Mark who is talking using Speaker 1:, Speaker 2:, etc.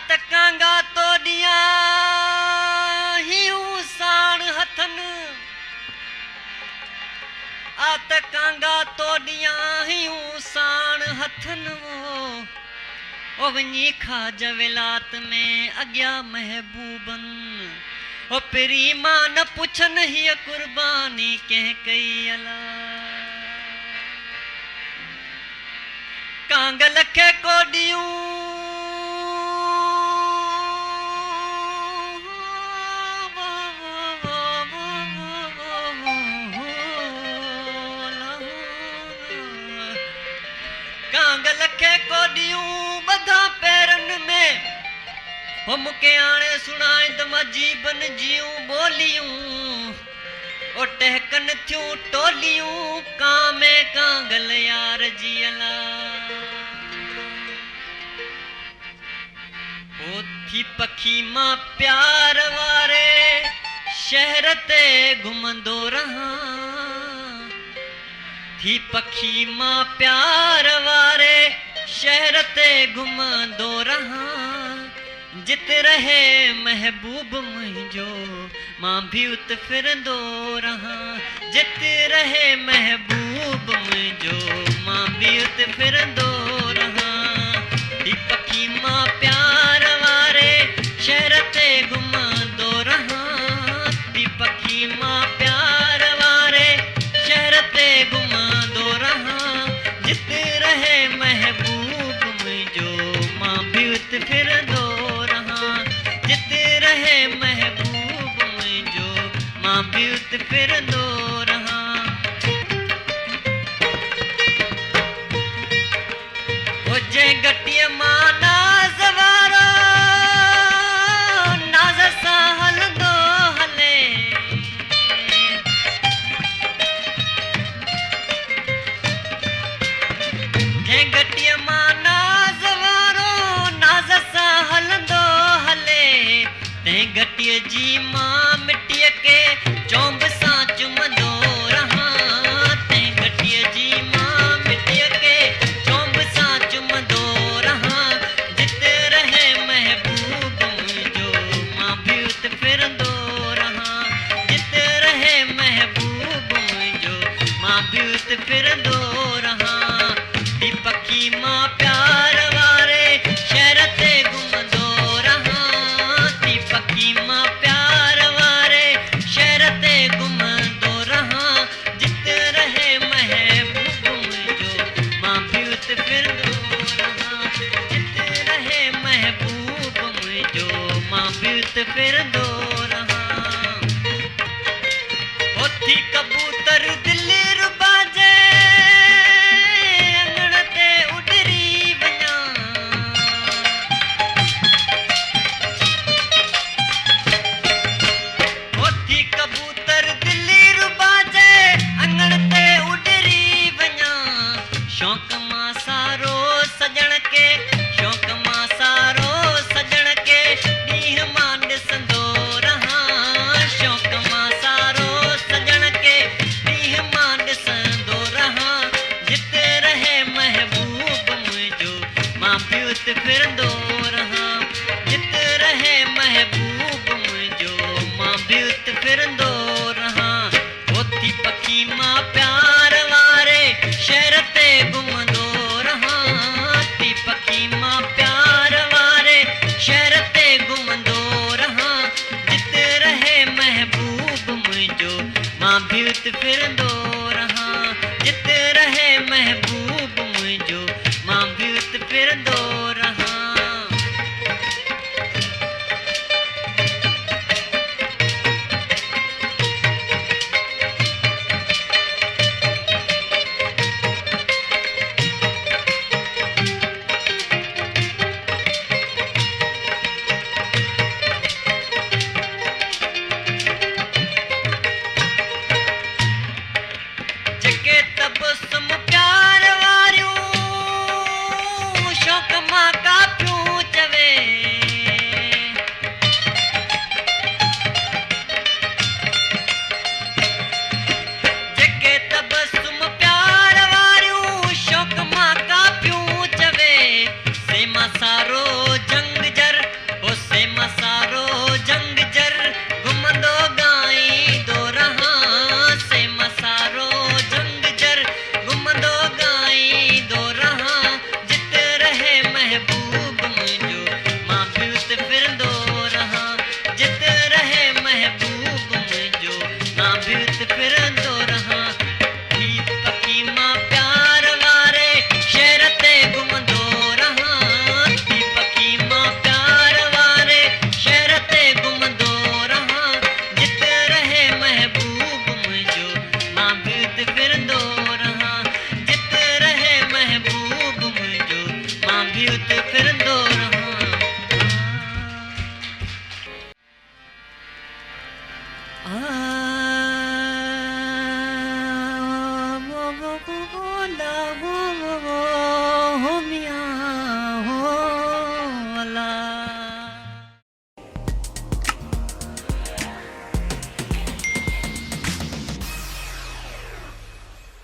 Speaker 1: तकांगा तोड़िया हियूं साण हथन आ तकांगा तोड़िया हियूं साण हथन ओ वञी खाज विलात में अॻियां महबूबन ओ पिरी मां न पुछन हीअ कुर्बानी कंहिं कई अला कांगल खे कोडियूं कांगल खे कोडियूं बधा पैरन में हो मुके आणे सुनाए दम जीबन जियूं बोलियूं ओ टहकन थियूं टोलियूं कामे कांगल यार जी अला ओ थी पखी मां प्यार वारे शहर ते घुमंदो रहां थी पखी मां प्यार वारे शहर ते घुमंदो रहां जित रहे महबूब मुंहिंजो मां भी उत फिरंदो रहां जित रहे महबूब मुंहिंजो मां भी उत फिरंदो रहां थी पखी मां प्यार वारे शहर ते घुमंदो रहां थी पखी मां प्यार वारे शहर ते घुमंदो रहां जित रहे महबूब मुंहिंजो मां भी उत फिरंदो जित रहे महबूब मुंहिंजो मां भी उत फिरंदो रहां ओ जंहिं गटीअ मां नाज़ वारो नाज़ सां हलंदो हले जंहिं गटीअ मां नाज़ वारो नाज़ सां हलंदो तंहिं गटीअ जी मां मिटीअ के चोंब सां चुमंदो रहां तंहिं गटीअ जी मां मिटीअ के चोंब सां चुमंदो रहां जित रहे महबूब मुंहिंजो मां भी उत फिरंदो रहां जित रहे महबूब मुंहिंजो मां भी उत फिरंदो रहां थी पखी मां प्यार वारे शहर ते घुमंदो रहां थी पखी मां प्यार वारे शहर ते घुमंदो रहां जित रहे महबूब मुंहिंजो मां भी उत फिरंदो रहां जित रहे महबूब मुंहिंजो मां भी उत फिरंदो रहां ओ थी कबूतर दिल्ली रुबाजे अंगण ते उडरी वञा ओ थी कबूतर दिल्ली रुबाजे अंगण ते उडरी वञा शौक़ मां सारो सजण के शौक़ मां सारो सजण के ॾींहं मां ॾिसंदो रहां शौक़ मां सारो सजण के ॾींहं मां ॾिसंदो रहां जित रहे महबूब मुंहिंजो मां भी उत फिरंदो रहां जित रहे महबूब मुंहिंजो मां भी उत फिरंदो रहां ओ थी पखी मां प्यार वारे शहर ते घुमंदो रहां थी पखी मां प्यार वारे शहर ते घुमंदो रहां जित रहे महबूब मुंहिंजो मां भी उत फिरंदो रहां जित रहे महबूब मुंहिंजो मां भी उत फिरंदो रहां हो मियां